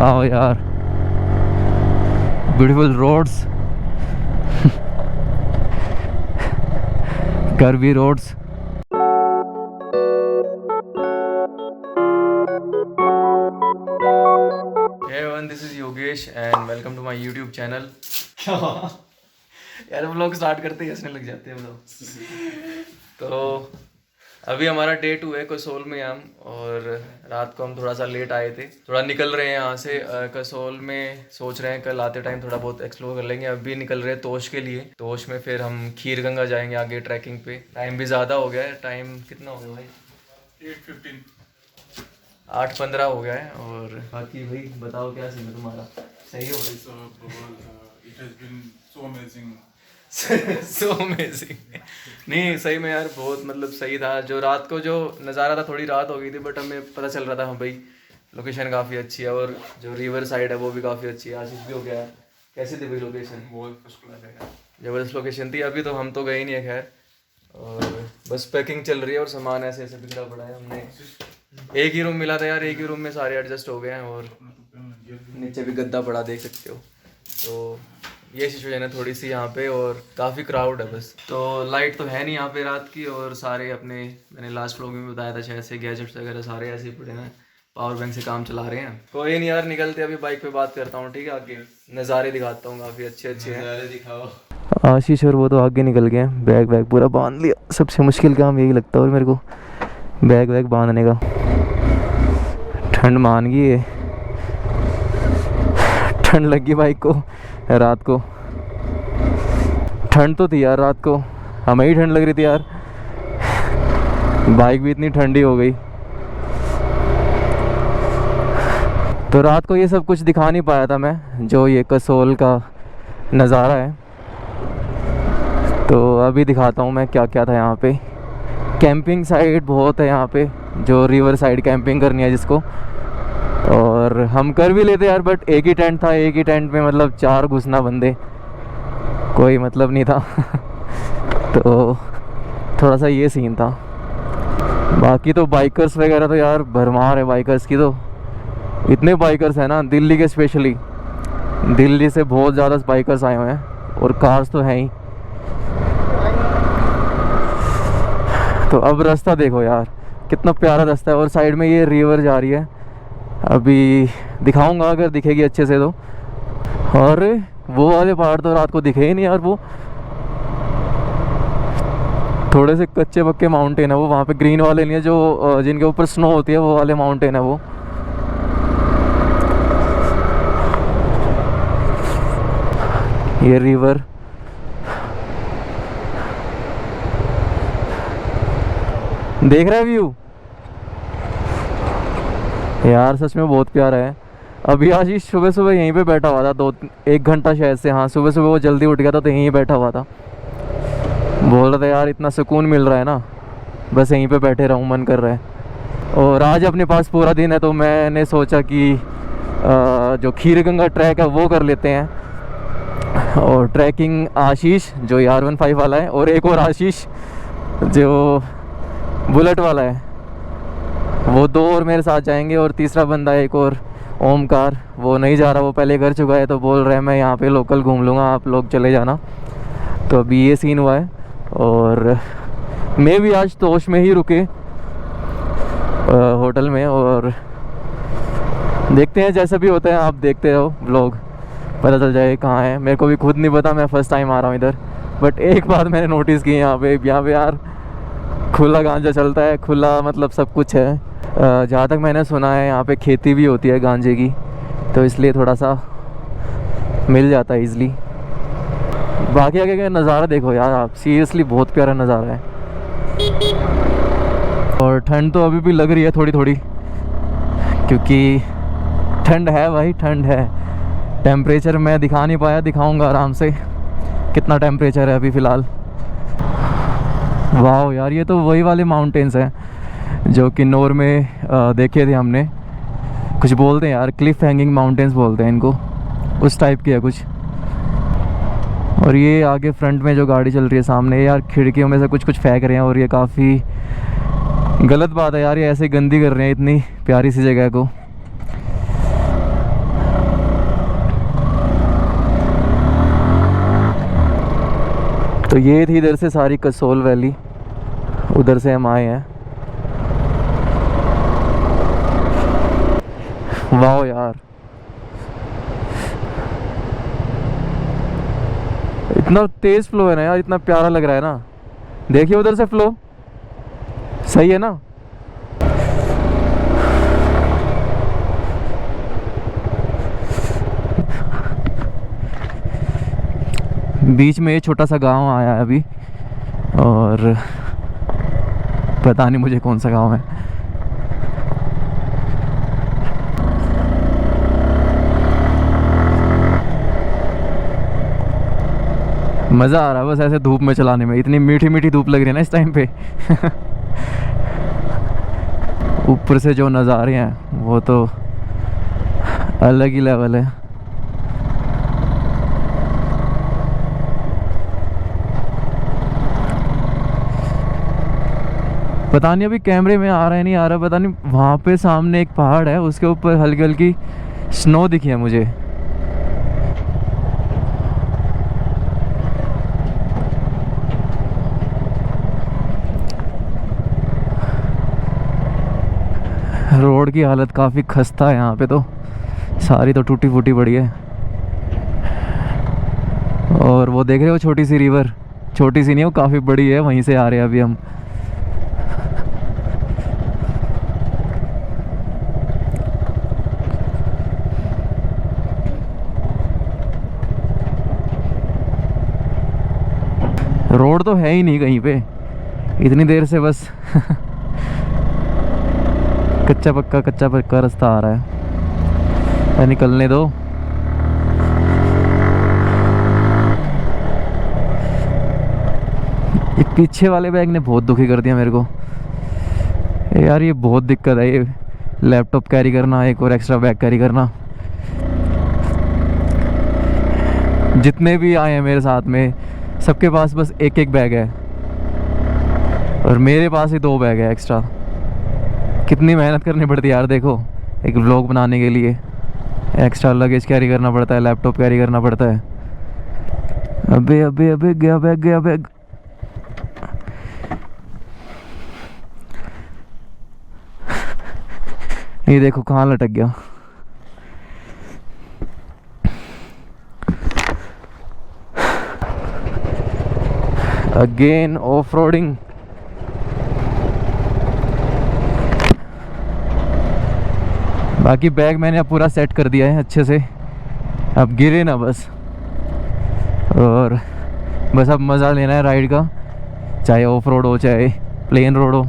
वाह यार, beautiful roads, curvy roads. Hey everyone, this is Yogesh and welcome to my YouTube channel. यार vlog start करते ही हंसने लग जाते हैं हम लोग। तो अभी हमारा डे 2 है कसोल में हम, और रात को हम थोड़ा सा लेट आए थे, थोड़ा निकल रहे हैं यहाँ से। कसोल में सोच रहे हैं कल आते टाइम थोड़ा बहुत एक्सप्लोर कर लेंगे। अभी निकल रहे हैं तोश के लिए, तोश में फिर हम खीर गंगा जाएंगे आगे ट्रैकिंग पे। टाइम भी ज़्यादा हो गया है, टाइम कितना हो गया भाई? 8:15 हो गया है। और बाकी भाई बताओ क्या सीन है तुम्हारा? सही हो सो अमेजिंग। नहीं सही में यार बहुत मतलब सही था। जो रात को जो नज़ारा था, थोड़ी रात हो गई थी बट हमें पता चल रहा था हाँ भाई लोकेशन काफ़ी अच्छी है, और जो रिवर साइड है वो भी काफ़ी अच्छी है। आशीष भी हो गया है। कैसी थी भाई लोकेशन? बहुत फर्स्ट क्लास है, ज़बरदस्त लोकेशन थी। अभी तो हम तो गए ही नहीं है खैर, और बस पैकिंग चल रही है और सामान ऐसे ऐसे बिखरा पड़ा है। हमने एक ही रूम मिला था यार, एक ही रूम में सारे एडजस्ट हो गए हैं, और नीचे भी गद्दा पड़ा देख सकते हो। तो ये सिचुएशन है थोड़ी सी यहाँ पे, और काफ़ी क्राउड है बस। तो लाइट तो है नहीं यहाँ पे रात की, और सारे अपने मैंने लास्ट व्लॉग में बताया था शायद से गैजेट्स वगैरह सारे ऐसे ही पड़े हैं, पावर बैंक से काम चला रहे हैं। कोई नहीं यार, निकलते अभी बाइक पे बात करता हूँ, ठीक है? आगे नज़ारे दिखाता हूँ, काफ़ी अच्छे अच्छे हैं। नज़ारे दिखाओ। आशीष और वो तो आगे निकल गए हैं, बैग वैग पूरा बांध लिया। सबसे मुश्किल काम यही लगता है और मेरे को, बैग वैग बांधने का। ठंड मान गई है, ठंड लगी बाइक को। रात को ठंड तो थी यार, रात को हमें ही ठंड लग रही थी यार, बाइक भी इतनी ठंडी हो गई। तो रात को ये सब कुछ दिखा नहीं पाया था मैं, जो ये कसोल का नज़ारा है। तो अभी दिखाता हूँ मैं क्या क्या था यहाँ पे। कैंपिंग साइट बहुत है यहाँ पे, जो रिवर साइड कैंपिंग करनी है जिसको, और हम कर भी लेते यार, बट एक ही टेंट था, एक ही टेंट में मतलब 4 घुसना बंदे, कोई मतलब नहीं था। तो थोड़ा सा ये सीन था। बाकी तो बाइकर्स वगैरह तो यार भरमार है बाइकर्स की, तो इतने बाइकर्स हैं ना दिल्ली के, स्पेशली दिल्ली से बहुत ज़्यादा बाइकर्स आए हुए हैं, और कार्स तो हैं ही। तो अब रास्ता देखो यार कितना प्यारा रास्ता है, और साइड में ये रिवर जा रही है। अभी दिखाऊंगा अगर दिखेगी अच्छे से तो। और वो वाले पहाड़ तो रात को दिखे ही नहीं यार, वो थोड़े से कच्चे पक्के माउंटेन है वो, वहाँ पे ग्रीन वाले नहीं है, जो जिनके ऊपर स्नो होती है वो वाले माउंटेन है वो। ये रिवर देख रहा है व्यू यार, सच में बहुत प्यारा है। अभी आशीष सुबह सुबह यहीं पे बैठा हुआ था, 1 घंटा शायद से, हाँ सुबह सुबह वो जल्दी उठ गया था तो यहीं बैठा हुआ था। बोल रहा था यार इतना सुकून मिल रहा है ना, बस यहीं पे बैठे रहूँ, मन कर रहा है। और आज अपने पास पूरा दिन है, तो मैंने सोचा कि जो खीर गंगा ट्रैक है वो कर लेते हैं। और ट्रैकिंग आशीष जो R15 वाला है, और एक और आशीष जो बुलेट वाला है, वो 2 और मेरे साथ जाएंगे। और तीसरा बंदा एक और ओमकार, वो नहीं जा रहा, वो पहले कर चुका है, तो बोल रहे हैं मैं यहाँ पे लोकल घूम लूँगा, आप लोग चले जाना। तो अभी ये सीन हुआ है। और मैं भी आज तोश में ही रुके होटल में, और देखते हैं जैसा भी होता है, आप देखते रहो व्लॉग, पता चल जाए कहाँ है। मेरे को भी खुद नहीं पता, मैं फ़र्स्ट टाइम आ रहा हूँ इधर। बट एक बात मैंने नोटिस की, यहाँ पे यार खुला गांजा चलता है, खुला मतलब सब कुछ है। जहाँ तक मैंने सुना है यहाँ पे खेती भी होती है गांजे की, तो इसलिए थोड़ा सा मिल जाता है ईज़िली। बाकी आगे का नज़ारा देखो यार आप, सीरियसली बहुत प्यारा नज़ारा है। और ठंड तो अभी भी लग रही है थोड़ी थोड़ी, क्योंकि ठंड है भाई, ठंड है। टेम्परेचर मैं दिखा नहीं पाया, दिखाऊंगा आराम से कितना टेम्परेचर है अभी फ़िलहाल। वाह यार, ये तो वही वाले माउंटेन्स हैं जो किन्नौर में देखे थे हमने। कुछ बोलते हैं यार, क्लिफ हैंगिंग माउंटेन्स बोलते हैं इनको, उस टाइप की है कुछ। और ये आगे फ्रंट में जो गाड़ी चल रही है सामने, यार खिड़कियों में से कुछ कुछ फेंक रहे हैं, और ये काफ़ी गलत बात है यार, ये ऐसे गंदी कर रहे हैं इतनी प्यारी सी जगह को। तो ये थी इधर से सारी कसोल वैली, उधर से हम आए हैं। वाह यार, इतना तेज फ्लो है ना यार, इतना प्यारा लग रहा है ना। देखिए उधर से फ्लो सही है ना। बीच में ये छोटा सा गांव आया है अभी, और पता नहीं मुझे कौन सा गांव है। मज़ा आ रहा है बस ऐसे धूप में चलाने में, इतनी मीठी मीठी धूप लग रही है ना इस टाइम पे। ऊपर से जो नज़ारे हैं वो तो अलग ही लेवल है। पता नहीं अभी कैमरे में आ रहा है नहीं आ रहा, पता नहीं। वहाँ पे सामने एक पहाड़ है, उसके ऊपर हल्की हल्की स्नो दिखी है मुझे। रोड की हालत काफ़ी खस्ता है यहाँ पे, तो सारी तो टूटी फूटी पड़ी है। और वो देख रहे हो छोटी सी रिवर, छोटी सी नहीं वो काफ़ी बड़ी है, वहीं से आ रहे हैं अभी हम। रोड तो है ही नहीं कहीं पे इतनी देर से, बस कच्चा पक्का रास्ता आ रहा है। निकलने दो। ये पीछे वाले बैग ने बहुत दुखी कर दिया मेरे को यार, ये बहुत दिक्कत है ये लैपटॉप कैरी करना, एक और एक्स्ट्रा बैग कैरी करना। जितने भी आए हैं मेरे साथ में सबके पास बस एक एक बैग है, और मेरे पास ही 2 बैग है एक्स्ट्रा। कितनी मेहनत करनी पड़ती है यार, देखो एक व्लॉग बनाने के लिए एक्स्ट्रा लगेज कैरी करना पड़ता है, लैपटॉप कैरी करना पड़ता है। अबे अबे अबे गया बैग। ये देखो कहाँ लटक गया। Again off roading. बाकी बैग मैंने अब पूरा सेट कर दिया है अच्छे से, अब गिरे ना बस। और बस अब मज़ा लेना है राइड का, चाहे ऑफ रोड हो चाहे प्लेन रोड हो।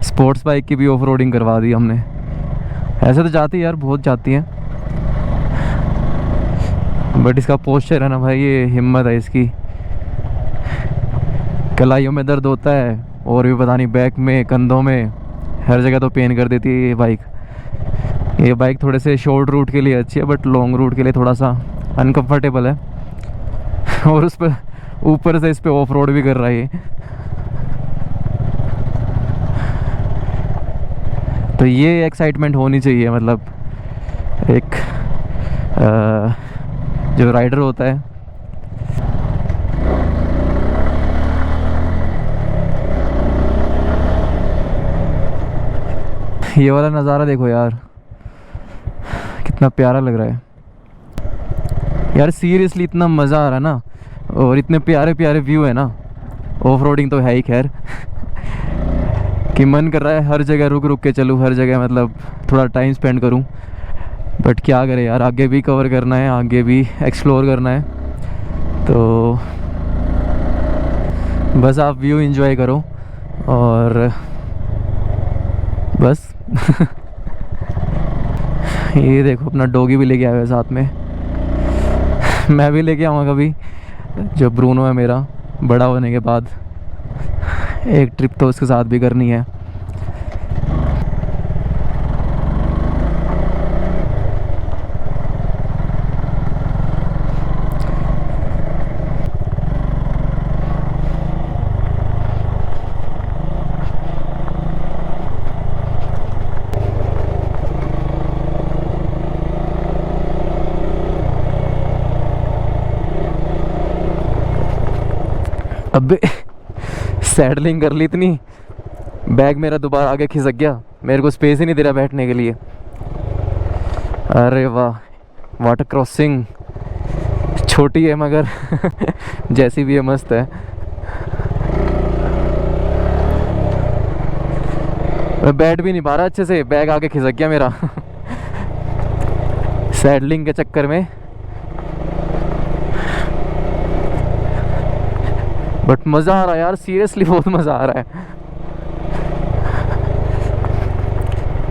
स्पोर्ट्स बाइक की भी ऑफ रोडिंग करवा दी हमने। ऐसे तो जाती है यार, बहुत जाती है, बट इसका पोस्चर है ना भाई, ये हिम्मत है इसकी। कलाइयों में दर्द होता है, और भी पता नहीं बैक में, कंधों में, हर जगह तो पेन कर देती है ये बाइक। ये बाइक थोड़े से शॉर्ट रूट के लिए अच्छी है, बट लॉन्ग रूट के लिए थोड़ा सा अनकम्फर्टेबल है। और उस पर ऊपर से इस पर ऑफ रोड भी कर रहा है ये। तो ये एक्साइटमेंट होनी चाहिए, मतलब एक जो राइडर होता है। ये वाला नज़ारा देखो यार, कितना प्यारा लग रहा है यार, सीरियसली इतना मज़ा आ रहा है ना, और इतने प्यारे प्यारे व्यू है ना। ऑफ रोडिंग तो है ही खैर कि मन कर रहा है हर जगह रुक रुक के चलूँ, हर जगह मतलब थोड़ा टाइम स्पेंड करूँ, बट क्या करें यार, आगे भी कवर करना है, आगे भी एक्सप्लोर करना है। तो बस आप व्यू एंजॉय करो और बस। ये देखो अपना डॉगी भी लेके आया है साथ में। मैं भी लेके आऊँगा कभी, जो ब्रूनो है मेरा, बड़ा होने के बाद एक ट्रिप तो उसके साथ भी करनी है। अबे सैडलिंग कर ली इतनी, बैग मेरा दोबारा आगे खिसक गया, मेरे को स्पेस ही नहीं दे रहा बैठने के लिए। अरे वाह, वाटर क्रॉसिंग छोटी है मगर जैसी भी है मस्त है। मैं बैठ भी नहीं पा रहा अच्छे से, बैग आगे खिसक गया मेरा सैडलिंग के चक्कर में। बट मज़ा आ रहा है यार, सीरियसली बहुत मज़ा आ रहा है।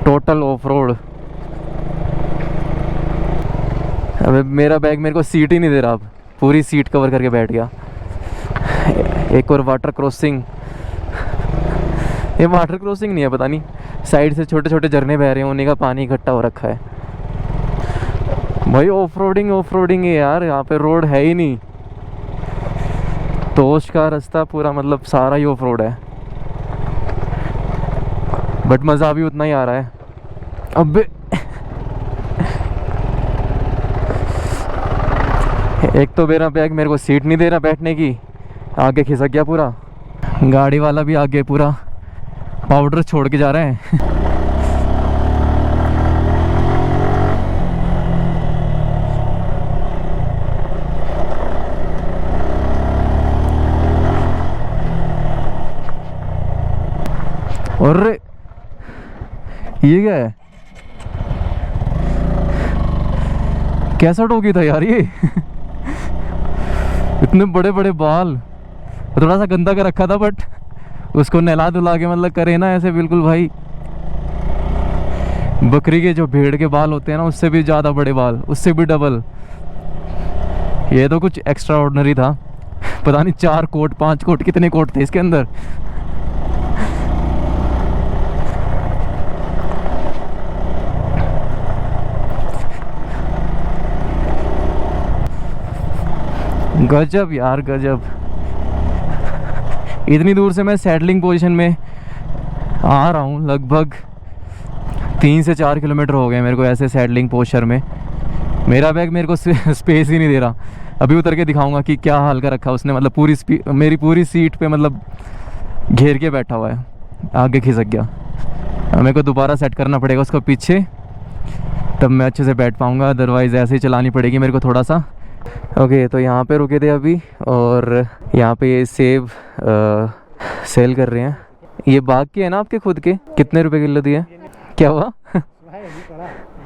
Total of road. अबे मेरा बैग मेरे को सीट ही नहीं दे रहा, अब पूरी सीट कवर करके बैठ गया। एक और वाटर क्रॉसिंग, ये वाटर क्रॉसिंग नहीं है, पता नहीं साइड से छोटे छोटे झरने बह रहे हैं, उन्हीं का पानी इकट्ठा हो रखा है। भाई ऑफ रोडिंग है यार, यहाँ पे रोड है ही नहीं। तोश का रास्ता पूरा मतलब सारा ही ऑफ रोड है, बट मज़ा भी उतना ही आ रहा है। अबे एक तो मेरा बैग मेरे को सीट नहीं दे रहा बैठने की, आगे खिसक गया पूरा। गाड़ी वाला भी आगे पूरा पाउडर छोड़ के जा रहे हैं और ये क्या है, कैसा डॉगी था यार ये इतने बड़े बड़े बाल, थोड़ा सा गंदा कर रखा था बट उसको नहला धुला के मतलब करे ना ऐसे बिल्कुल भाई। बकरी के जो भेड़ के बाल होते हैं ना, उससे भी ज़्यादा बड़े बाल, उससे भी डबल। ये तो कुछ एक्स्ट्रा ऑर्डिनरी था। पता नहीं 4 कोट 5 कोट कितने कोट थे इसके अंदर। गजब यार गजब। इतनी दूर से मैं सैडलिंग पोजीशन में आ रहा हूँ, लगभग 3 से 4 किलोमीटर हो गए मेरे को ऐसे सैडलिंग पोस्चर में। मेरा बैग मेरे को स्पेस ही नहीं दे रहा। अभी उतर के दिखाऊंगा कि क्या हाल कर रखा उसने, मतलब मेरी पूरी सीट पे मतलब घेर के बैठा हुआ है, आगे खिसक गया। मेरे को दोबारा सेट करना पड़ेगा उसको पीछे, तब मैं अच्छे से बैठ पाऊँगा, अदरवाइज़ ऐसे ही चलानी पड़ेगी मेरे को थोड़ा सा। ओके तो यहाँ पे रुके थे अभी, और यहाँ पे ये सेब सेल कर रहे हैं। ये बाग के है ना आपके खुद के? कितने रुपए किलो दिए? क्या हुआ?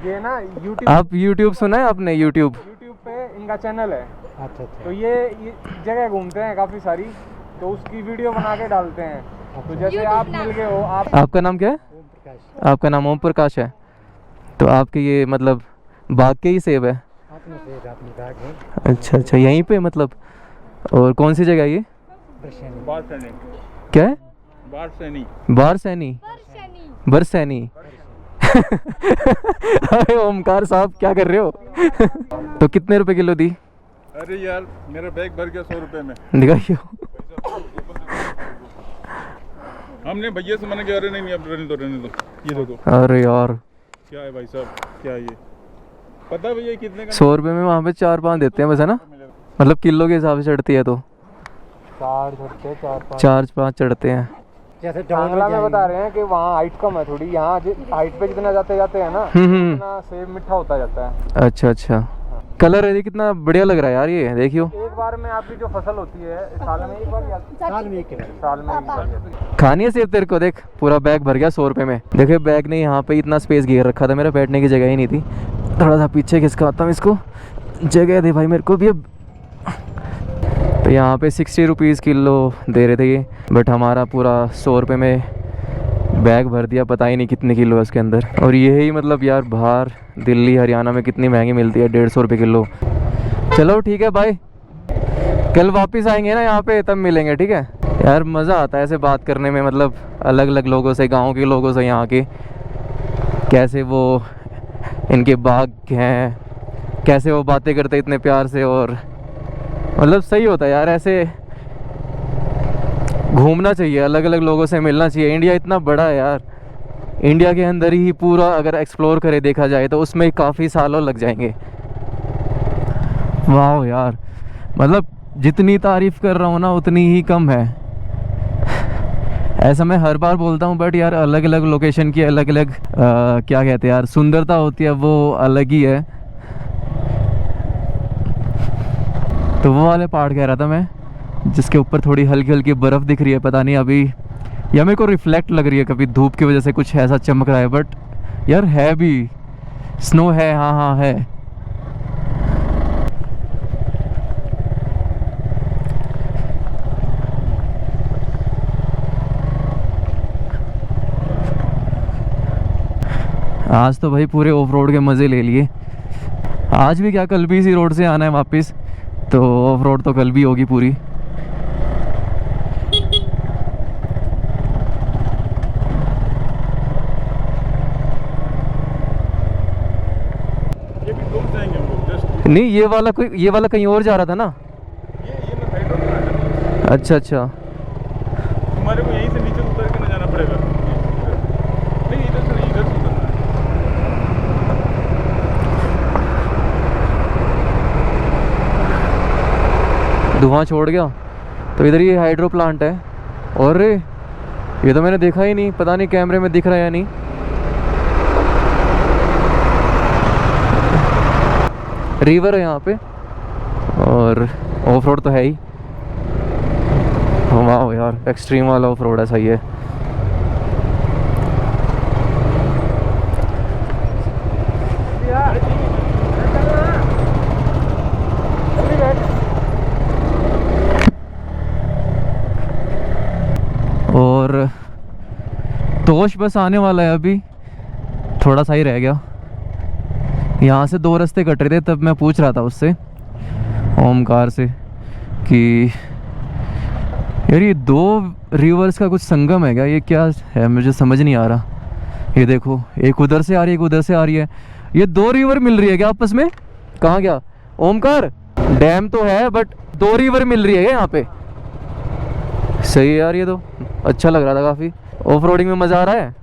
ये ना YouTube, आप YouTube सुना है आपने? YouTube पे इनका चैनल है। अच्छा। तो ये जगह घूमते हैं काफ़ी सारी, तो उसकी वीडियो बना के डालते हैं। तो जैसे आप मिल गए हो, आपका नाम क्या है? ओम प्रकाश। आपका नाम ओम प्रकाश है। तो आपके ये मतलब बाग के ही सेब है? अच्छा अच्छा, यहीं पे मतलब। और कौन सी जगह ये? क्या है? बरसैनी। अरे ओमकार साहब क्या कर रहे हो? तो कितने रुपए किलो दी? अरे यार मेरा बैग भर गया 100 रुपए में। दिखाइए। हमने भैया से मना किया, अरे नहीं अब रहने दो ये देखो। अरे यार क्या है भाई साहब, क्या है ये? पता है भैया कितने का? 100 रुपए में वहाँ पे 4-5 देते हैं बस, है ना? मतलब किलो के हिसाब से चढ़ती है तो 4-5 चढ़ते हैं। जैसे टांगला में बता रहे हैं कि वहाँ हाइट कम है थोड़ी, यहाँ हाइट पे जितना जाते हैं ना उतना सेब मीठा होता जाता है। अच्छा अच्छा। कलर है कितना बढ़िया लग रहा है यार ये, देखियो। एक बार में आपकी जो फसल होती है साल में एक बार, साल में एक बार खानी है सेब तेरे को? देख पूरा बैग भर गया 100 रुपए में। देखे बैग ने यहाँ पे इतना स्पेस घेर रखा था, मेरा बैठने की जगह ही नहीं थी। थोड़ा सा पीछे खिसकाता हूँ इसको, जगह दे भाई मेरे को भी अब। तो यहाँ पे 60 रुपीज़ किलो दे रहे थे ये, बट हमारा पूरा 100 रुपये में बैग भर दिया। पता ही नहीं कितने किलो है उसके अंदर। और यही मतलब यार बाहर दिल्ली हरियाणा में कितनी महंगी मिलती है, 150 रुपये किलो। चलो ठीक है भाई, कल वापस आएंगे ना यहाँ पे, तब मिलेंगे, ठीक है? यार मज़ा आता है ऐसे बात करने में, मतलब अलग अलग लोगों से, गाँव के लोगों से, यहाँ के कैसे वो इनके बाग हैं, कैसे वो बातें करते इतने प्यार से। और मतलब सही होता है यार, ऐसे घूमना चाहिए, अलग अलग लोगों से मिलना चाहिए। इंडिया इतना बड़ा है यार, इंडिया के अंदर ही पूरा अगर एक्सप्लोर करे देखा जाए तो उसमें काफ़ी सालों लग जाएंगे। वाह यार, मतलब जितनी तारीफ कर रहा हूँ ना उतनी ही कम है। ऐसा मैं हर बार बोलता हूँ, बट यार अलग अलग लोकेशन की अलग अलग क्या कहते हैं यार, सुंदरता होती है, वो अलग ही है। तो वो वाले पहाड़ कह रहा था मैं, जिसके ऊपर थोड़ी हल्की हल्की बर्फ़ दिख रही है। पता नहीं अभी, या मेरे को रिफ्लेक्ट लग रही है कभी धूप की वजह से, कुछ ऐसा चमक रहा है। बट यार है भी, स्नो है, हाँ हाँ है। आज तो भाई पूरे ऑफ रोड के मज़े ले लिए। आज भी क्या, कल भी इसी रोड से आना है वापस, तो ऑफ रोड तो कल भी होगी पूरी। ये भी घूम जाएंगे हम लोग जस्ट। नहीं ये वाला कोई, ये वाला कहीं और जा रहा था ना। ये ना साइड रोड है। अच्छा अच्छा, हमारे को यहीं से नीचे उतर के ना जाना पड़ेगा। नहीं इधर से नहीं, इधर से उतरना है। धुआं छोड़ गया। तो इधर ये हाइड्रो प्लांट है। और ये तो मैंने देखा ही नहीं, पता नहीं कैमरे में दिख रहा है या नहीं। रिवर है यहाँ पे, और ऑफ रोड तो है ही। वाह यार, एक्सट्रीम वाला ऑफ रोड है, सही है। और तोश बस आने वाला है, अभी थोड़ा सा ही रह गया। यहाँ से 2 रास्ते कट रहे थे, तब मैं पूछ रहा था उससे, ओमकार से, कि यार ये 2 रिवर्स का कुछ संगम है क्या, ये क्या है, मुझे समझ नहीं आ रहा। ये देखो, एक उधर से आ रही है, एक उधर से आ रही है। ये 2 रिवर मिल रही है क्या आपस में? कहाँ गया ओमकार? डैम तो है बट 2 रिवर मिल रही है यहाँ पे। सही है यार, ये तो अच्छा लग रहा था काफ़ी। ऑफ रोडिंग में मज़ा आ रहा है।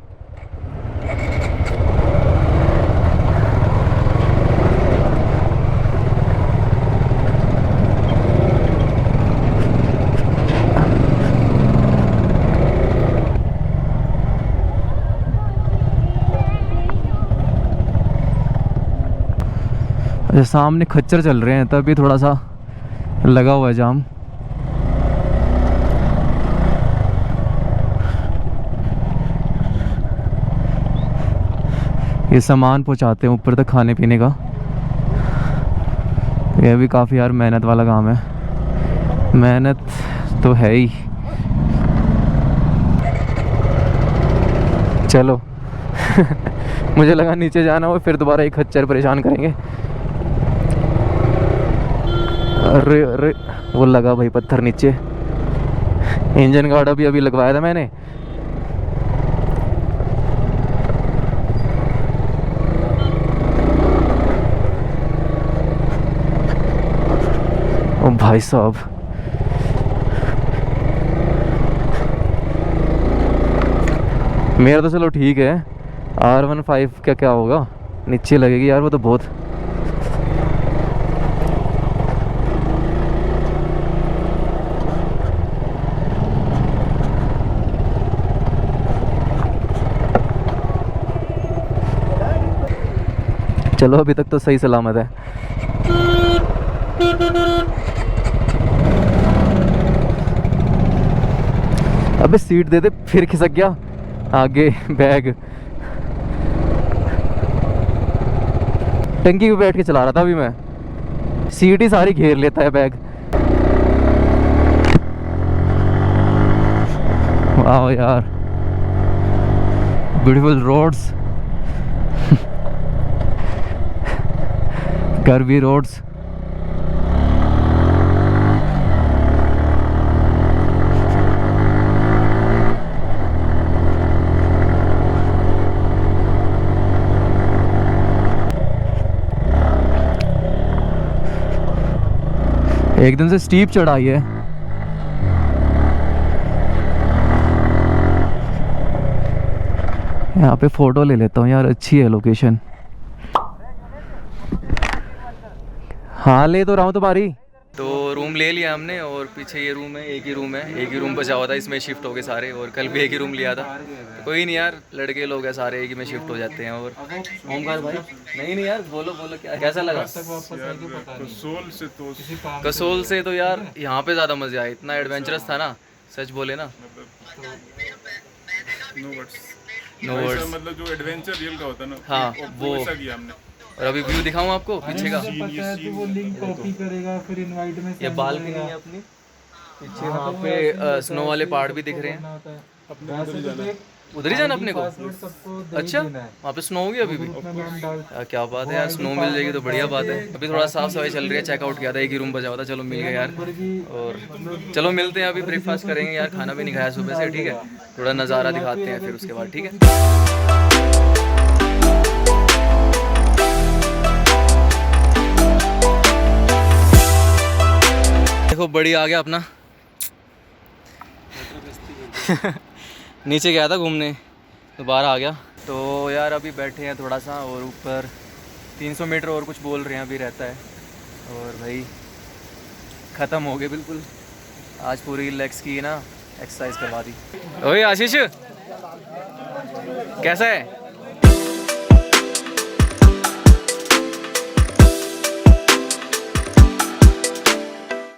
अच्छा, सामने खच्चर चल रहे हैं, तभी थोड़ा सा लगा हुआ है जाम। ये सामान पहुंचाते हैं ऊपर तक खाने पीने का। यह भी काफ़ी यार मेहनत वाला काम है। मेहनत तो है ही। चलो मुझे लगा नीचे जाना हो, फिर दोबारा एक खच्चर परेशान करेंगे। अरे अरे, वो लगा भाई पत्थर नीचे। इंजन गार्ड अभी लगवाया था मैंने। ओ भाई साहब, मेरा तो चलो ठीक है। R15 का क्या होगा, नीचे लगेगी यार वो तो बहुत। चलो अभी तक तो सही सलामत है। अबे सीट दे दे, फिर खिसक गया आगे बैग। टंकी पे बैठ के चला रहा था अभी मैं, सीट ही सारी घेर लेता है बैग। वाह यार, ब्यूटीफुल रोड्स, कर्वी रोड्स। एकदम से स्टीप चढ़ाई है। यहाँ पे फोटो ले लेता हूँ यार, अच्छी है लोकेशन। हाँ ले तो रहा हूँ तुम्हारी। तो रूम ले लिया हमने और पीछे ये रूम है, एक ही रूम है, एक ही रूम बचा हुआ था, इसमें शिफ्ट हो गए सारे। और कल भी एक ही रूम लिया था, तो कोई नहीं यार, लड़के लोग हैं सारे, एक ही में शिफ्ट हो जाते हैं। और ओमकार भाई नहीं यार, बोलो क्या कैसा लगा? कसोल से तो यार यहाँ पे ज़्यादा मज़े आए, इतना एडवेंचरस था ना, सच बोले ना, नो वर्ड्स। मतलब जो एडवेंचर रियल का होता है ना, हाँ वो। ऐसा किया हमने। और अभी व्यू दिखाऊं आपको पीछे का, तो वो लिंक कॉपी करेगा फिर इनवाइट में ये बालकनी है अपनी, पीछे वहाँ पे स्नो वाले पहाड़ भी दिख रहे हैं। उधर ही जाना अपने को? अच्छा, वहाँ पे स्नो होगी अभी भी? क्या बात है यार, स्नो मिल जाएगी तो बढ़िया बात है। अभी थोड़ा साफ सफाई चल रही है, चेकआउट किया था, एक ही रूम बचा हुआ था, चलो मिल गया यार। और चलो मिलते हैं, अभी ब्रेकफास्ट करेंगे यार, खाना भी नहीं खाया सुबह से, ठीक है, थोड़ा नज़ारा दिखाते हैं फिर उसके बाद, ठीक है। देखो बड़ी आ गया अपना नीचे गया था घूमने, दोबारा आ गया। तो यार अभी बैठे हैं थोड़ा सा, और ऊपर 300 मीटर और कुछ बोल रहे हैं अभी रहता है। और भाई ख़त्म हो गए बिल्कुल, आज पूरी लेग्स की ना एक्सरसाइज करवा दी। ओए आशीष कैसा है?